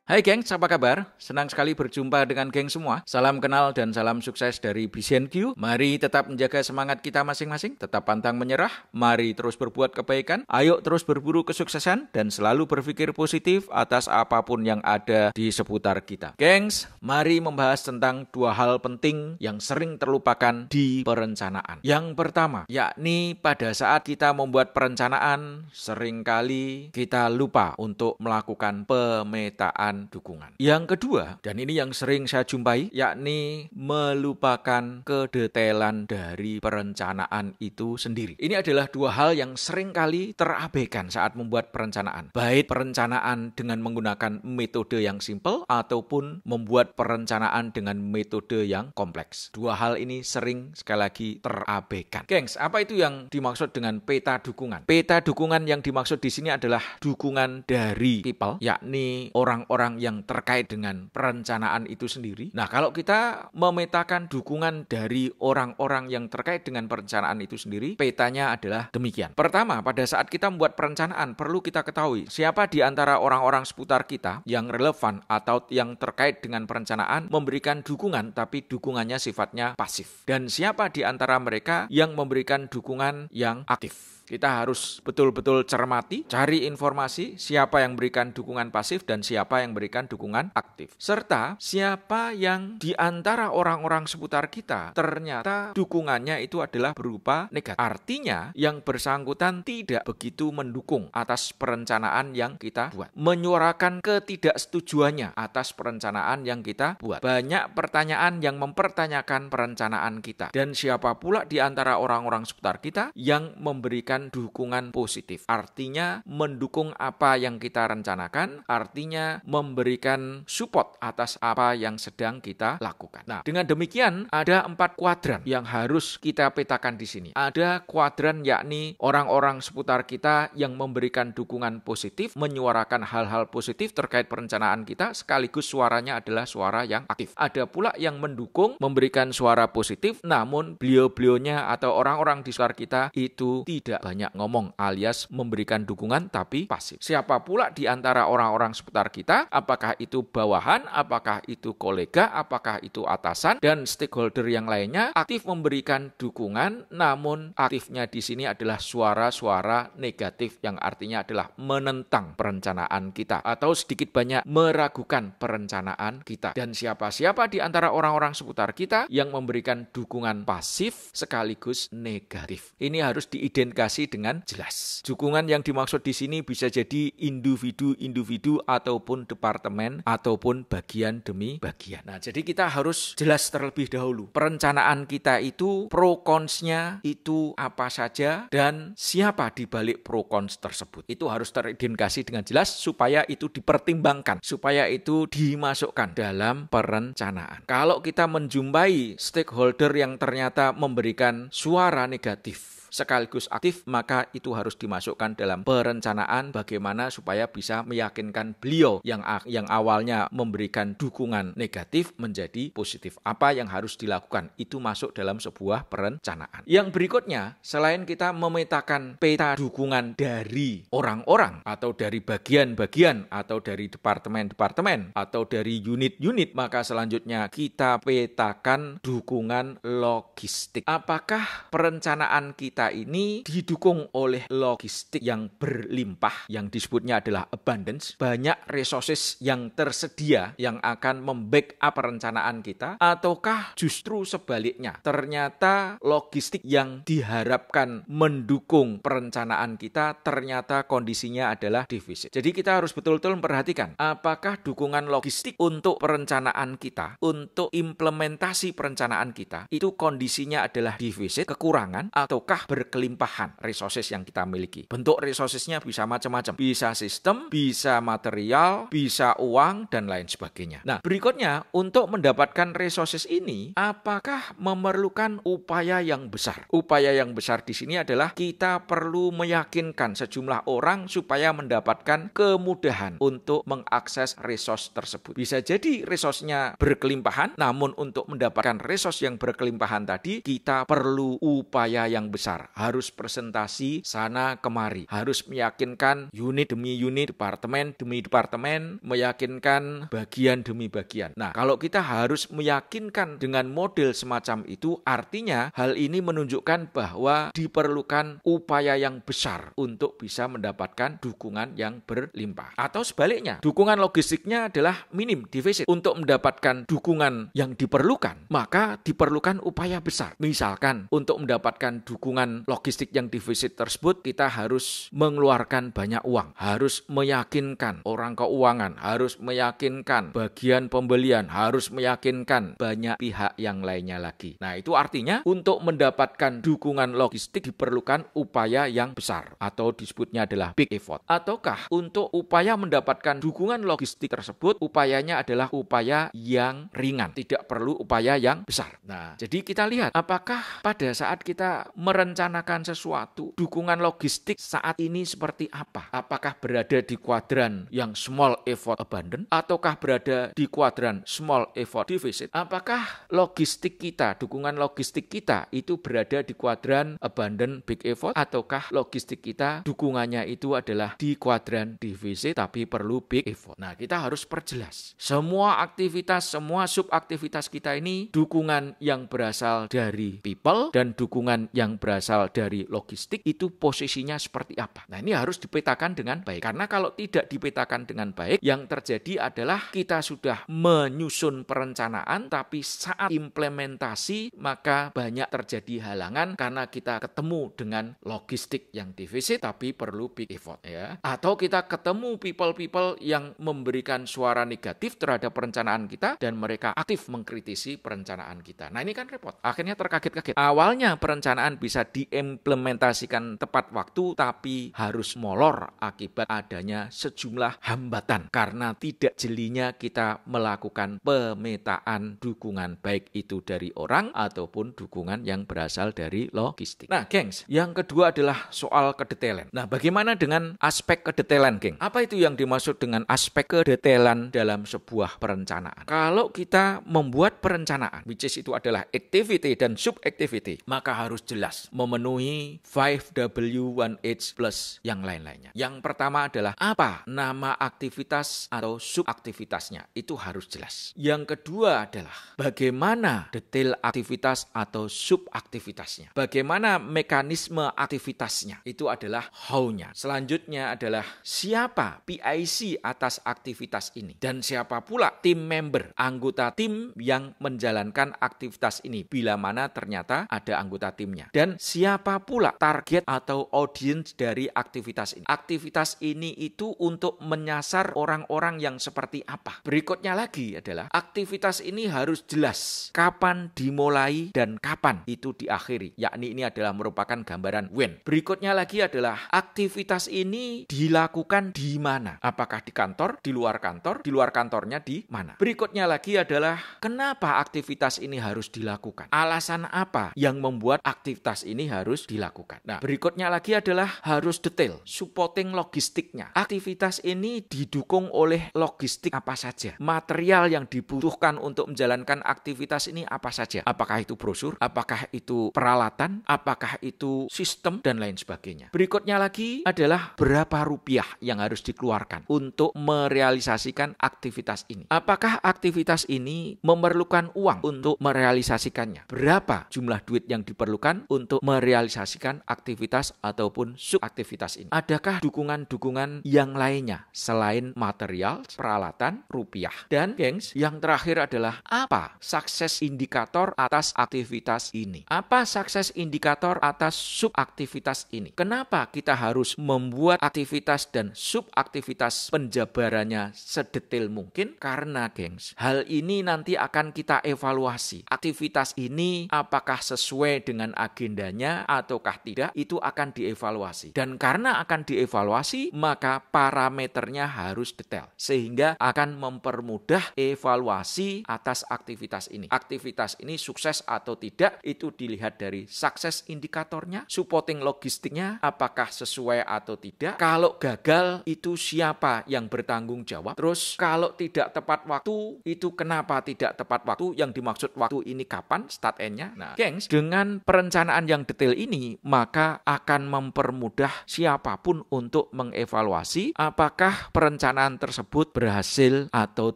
Hai gengs, apa kabar? Senang sekali berjumpa dengan geng semua. Salam kenal dan salam sukses dari BCNQ. Mari tetap menjaga semangat kita masing-masing, tetap pantang menyerah. Mari terus berbuat kebaikan. Ayo terus berburu kesuksesan dan selalu berpikir positif atas apapun yang ada di seputar kita. Gengs, mari membahas tentang dua hal penting yang sering terlupakan di perencanaan. Yang pertama, yakni pada saat kita membuat perencanaan, seringkali kita lupa untuk melakukan pemetaan dukungan. Yang kedua, dan ini yang sering saya jumpai, yakni melupakan kedetailan dari perencanaan itu sendiri. Ini adalah dua hal yang sering kali terabaikan saat membuat perencanaan. Baik perencanaan dengan menggunakan metode yang simple ataupun membuat perencanaan dengan metode yang kompleks. Dua hal ini sering sekali lagi terabaikan. Gengs, apa itu yang dimaksud dengan peta dukungan? Peta dukungan yang dimaksud di sini adalah dukungan dari people, yakni orang-orang yang terkait dengan perencanaan itu sendiri. Nah, kalau kita memetakan dukungan dari orang-orang yang terkait dengan perencanaan itu sendiri, petanya adalah demikian. Pertama, pada saat kita membuat perencanaan, perlu kita ketahui siapa di antara orang-orang seputar kita yang relevan atau yang terkait dengan perencanaan memberikan dukungan, tapi dukungannya sifatnya pasif. Dan siapa di antara mereka yang memberikan dukungan yang aktif. Kita harus betul-betul cermati, cari informasi siapa yang berikan dukungan pasif dan siapa yang berikan dukungan aktif. Serta siapa yang di antara orang-orang seputar kita ternyata dukungannya itu adalah berupa negatif. Artinya yang bersangkutan tidak begitu mendukung atas perencanaan yang kita buat. Menyuarakan ketidaksetujuannya atas perencanaan yang kita buat. Banyak pertanyaan yang mempertanyakan perencanaan kita. Dan siapa pula di antara orang-orang seputar kita yang memberikan dukungan positif. Artinya mendukung apa yang kita rencanakan, artinya memberikan support atas apa yang sedang kita lakukan. Nah, dengan demikian ada 4 kuadran yang harus kita petakan di sini. Ada kuadran yakni orang-orang seputar kita yang memberikan dukungan positif, menyuarakan hal-hal positif terkait perencanaan kita, sekaligus suaranya adalah suara yang aktif. Ada pula yang mendukung, memberikan suara positif, namun beliau-beliaunya atau orang-orang di sekitar kita itu tidak banyak ngomong alias memberikan dukungan tapi pasif. Siapa pula di antara orang-orang seputar kita, apakah itu bawahan, apakah itu kolega, apakah itu atasan dan stakeholder yang lainnya aktif memberikan dukungan, namun aktifnya di sini adalah suara-suara negatif yang artinya adalah menentang perencanaan kita atau sedikit banyak meragukan perencanaan kita. Dan siapa-siapa di antara orang-orang seputar kita yang memberikan dukungan pasif sekaligus negatif. Ini harus diidentifikasi dengan jelas. Dukungan yang dimaksud di sini bisa jadi individu-individu ataupun departemen ataupun bagian demi bagian. Nah, jadi kita harus jelas terlebih dahulu. Perencanaan kita itu pro cons-nya itu apa saja dan siapa di balik pro cons tersebut. Itu harus teridentifikasi dengan jelas supaya itu dipertimbangkan, supaya itu dimasukkan dalam perencanaan. Kalau kita menjumpai stakeholder yang ternyata memberikan suara negatif sekaligus aktif, maka itu harus dimasukkan dalam perencanaan bagaimana supaya bisa meyakinkan beliau yang awalnya memberikan dukungan negatif menjadi positif. Apa yang harus dilakukan? Itu masuk dalam sebuah perencanaan. Yang berikutnya, selain kita memetakan peta dukungan dari orang-orang atau dari bagian-bagian atau dari departemen-departemen atau dari unit-unit, maka selanjutnya kita petakan dukungan logistik. Apakah perencanaan kita ini didukung oleh logistik yang berlimpah, yang disebutnya adalah abundance, banyak resources yang tersedia yang akan membackup perencanaan kita, ataukah justru sebaliknya, ternyata logistik yang diharapkan mendukung perencanaan kita ternyata kondisinya adalah defisit. Jadi kita harus betul-betul memperhatikan apakah dukungan logistik untuk perencanaan kita, untuk implementasi perencanaan kita, itu kondisinya adalah defisit, kekurangan, ataukah berkelimpahan resources yang kita miliki. Bentuk resourcesnya bisa macam-macam. Bisa sistem, bisa material, bisa uang, dan lain sebagainya. Nah, berikutnya, untuk mendapatkan resources ini, apakah memerlukan upaya yang besar? Upaya yang besar di sini adalah kita perlu meyakinkan sejumlah orang supaya mendapatkan kemudahan untuk mengakses resource tersebut. Bisa jadi resource-nya berkelimpahan, namun untuk mendapatkan resource yang berkelimpahan tadi, kita perlu upaya yang besar. besar, harus presentasi sana kemari, harus meyakinkan unit demi unit, departemen demi departemen, meyakinkan bagian demi bagian. Nah, kalau kita harus meyakinkan dengan model semacam itu, artinya hal ini menunjukkan bahwa diperlukan upaya yang besar untuk bisa mendapatkan dukungan yang berlimpah. Atau sebaliknya, dukungan logistiknya adalah minim, defisit. Untuk mendapatkan dukungan yang diperlukan, maka diperlukan upaya besar. Misalkan, untuk mendapatkan dukungan logistik yang defisit tersebut, kita harus mengeluarkan banyak uang, harus meyakinkan orang keuangan, harus meyakinkan bagian pembelian, harus meyakinkan banyak pihak yang lainnya lagi. Nah, itu artinya untuk mendapatkan dukungan logistik diperlukan upaya yang besar, atau disebutnya adalah big effort. Ataukah untuk upaya mendapatkan dukungan logistik tersebut, upayanya adalah upaya yang ringan, tidak perlu upaya yang besar. Nah, jadi kita lihat apakah pada saat kita merencanakan sesuatu, dukungan logistik saat ini seperti apa? Apakah berada di kuadran yang small effort abundant, ataukah berada di kuadran small effort deficit? Apakah logistik kita, dukungan logistik kita itu berada di kuadran abundant big effort, ataukah logistik kita dukungannya itu adalah di kuadran defisit tapi perlu big effort? Nah, kita harus perjelas. Semua aktivitas, semua subaktivitas kita ini dukungan yang berasal dari people dan dukungan yang berasal dari logistik itu posisinya seperti apa. Nah, ini harus dipetakan dengan baik. Karena kalau tidak dipetakan dengan baik, yang terjadi adalah kita sudah menyusun perencanaan tapi saat implementasi maka banyak terjadi halangan karena kita ketemu dengan logistik yang defisit tapi perlu big effort, ya. Atau kita ketemu people-people yang memberikan suara negatif terhadap perencanaan kita dan mereka aktif mengkritisi perencanaan kita. Nah, ini kan repot. Akhirnya terkaget-kaget. Awalnya perencanaan bisa diimplementasikan tepat waktu tapi harus molor akibat adanya sejumlah hambatan karena tidak jelinya kita melakukan pemetaan dukungan baik itu dari orang ataupun dukungan yang berasal dari logistik. Nah, gengs, yang kedua adalah soal kedetailan. Nah, bagaimana dengan aspek kedetailan, geng? Apa itu yang dimaksud dengan aspek kedetailan dalam sebuah perencanaan? Kalau kita membuat perencanaan, which is itu adalah activity dan sub-activity, maka harus jelas memenuhi 5W1H plus yang lain-lainnya. Yang pertama adalah apa nama aktivitas atau subaktivitasnya, itu harus jelas. Yang kedua adalah bagaimana detail aktivitas atau subaktivitasnya. Bagaimana mekanisme aktivitasnya, itu adalah how-nya. Selanjutnya adalah siapa PIC atas aktivitas ini dan siapa pula tim member, anggota tim yang menjalankan aktivitas ini bila mana ternyata ada anggota timnya. Dan siapa pula target atau audience dari aktivitas ini. Aktivitas ini itu untuk menyasar orang-orang yang seperti apa. Berikutnya lagi adalah aktivitas ini harus jelas kapan dimulai dan kapan itu diakhiri. Yakni ini adalah merupakan gambaran when. Berikutnya lagi adalah aktivitas ini dilakukan di mana? Apakah di kantor, di luar kantor, di luar kantornya di mana? Berikutnya lagi adalah kenapa aktivitas ini harus dilakukan? Alasan apa yang membuat aktivitas ini harus dilakukan? Nah, berikutnya lagi adalah harus detail, supporting logistiknya. Aktivitas ini didukung oleh logistik apa saja? Material yang dibutuhkan untuk menjalankan aktivitas ini apa saja? Apakah itu brosur? Apakah itu peralatan? Apakah itu sistem? Dan lain sebagainya. Berikutnya lagi adalah berapa rupiah yang harus dikeluarkan untuk merealisasikan aktivitas ini. Apakah aktivitas ini memerlukan uang untuk merealisasikannya? Berapa jumlah duit yang diperlukan untuk merealisasikan aktivitas ataupun subaktivitas ini? Adakah dukungan-dukungan yang lainnya selain material, peralatan, rupiah? Dan gengs, yang terakhir adalah apa sukses indikator atas aktivitas ini? Apa sukses indikator atas subaktivitas ini? Kenapa kita harus membuat aktivitas dan subaktivitas penjabarannya sedetail mungkin? Karena gengs, hal ini nanti akan kita evaluasi. Aktivitas ini apakah sesuai dengan agendanya ataukah tidak, itu akan dievaluasi. Dan karena akan dievaluasi, maka parameternya harus detail. Sehingga akan mempermudah evaluasi atas aktivitas ini. Aktivitas ini sukses atau tidak, itu dilihat dari sukses indikatornya, supporting logistiknya, apakah sesuai atau tidak. Kalau gagal, itu siapa yang bertanggung jawab. Terus kalau tidak tepat waktu, itu kenapa tidak tepat waktu? Yang dimaksud waktu ini kapan, start end-nya. Nah, gengs, dengan perencanaan yang yang detail ini maka akan mempermudah siapapun untuk mengevaluasi apakah perencanaan tersebut berhasil atau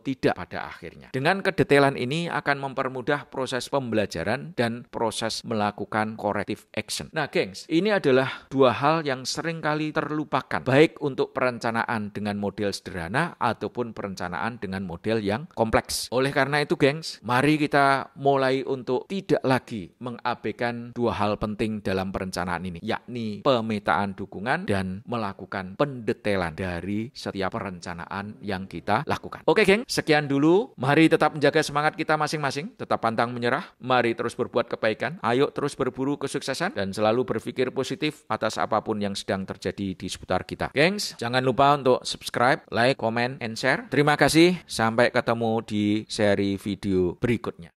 tidak pada akhirnya. Dengan kedetailan ini akan mempermudah proses pembelajaran dan proses melakukan corrective action. Nah, gengs, ini adalah dua hal yang seringkali terlupakan, baik untuk perencanaan dengan model sederhana ataupun perencanaan dengan model yang kompleks. Oleh karena itu, gengs, mari kita mulai untuk tidak lagi mengabaikan dua hal penting dalam perencanaan ini, yakni pemetaan dukungan dan melakukan pendetailan dari setiap perencanaan yang kita lakukan. Oke, geng, sekian dulu. Mari tetap menjaga semangat kita masing-masing, tetap pantang menyerah, mari terus berbuat kebaikan, ayo terus berburu kesuksesan, dan selalu berpikir positif atas apapun yang sedang terjadi di seputar kita. Gengs, jangan lupa untuk subscribe, like, comment, and share. Terima kasih, sampai ketemu di seri video berikutnya.